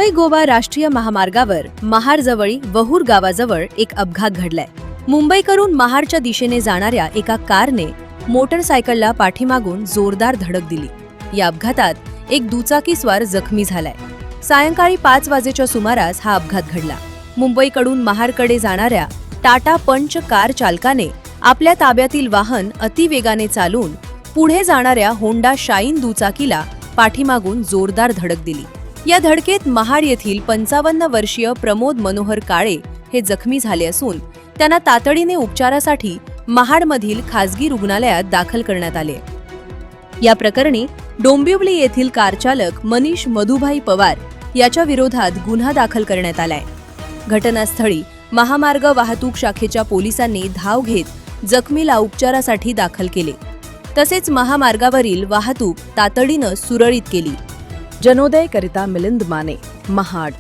मुंबई गोवा राष्ट्रीय महामार्गावर महाडजवळ वहूर गावाजवळ एक अपघात घडलाय। मुंबईकरून महाडच्या दिशेने जाणाऱ्या एका कारने मोटरसायकलला पाठीमागून जोरदार धडक दिली। या अपघातात एक दुचाकीस्वार जखमी झालाय। सायंकाळी 5 वाजेच्या सुमारास हा अपघात घडला। मुंबईकडून महाडकडे जाणाऱ्या टाटा पंच कार चालकाने आपल्या ताब्यातील वाहन अतिवेगाने चालवून पुढे जाणाऱ्या होंडा शाईन दुचाकीला पाठीमागून जोरदार धडक दिली। या धडकेत महाड येथील 55 वर्षीय प्रमोद मनोहर काळे हे जखमी झाले असून त्यांना तातडीने उपचारासाठी महाडमधील खासगी रुग्णालयात दाखल करण्यात आले। या प्रकरणी डोंबिवली येथील कारचालक मनीष मधुभाई पवार याच्या विरोधात गुन्हा दाखल करण्यात आलाय। घटनास्थळी महामार्ग वाहतूक शाखेच्या पोलिसांनी धाव घेत जखमीला उपचारासाठी दाखल केले। तसेच महामार्गावरील वाहतूक तातडीने सुरळीत केली। जनोदय करिता मिलिंद माने, महाड।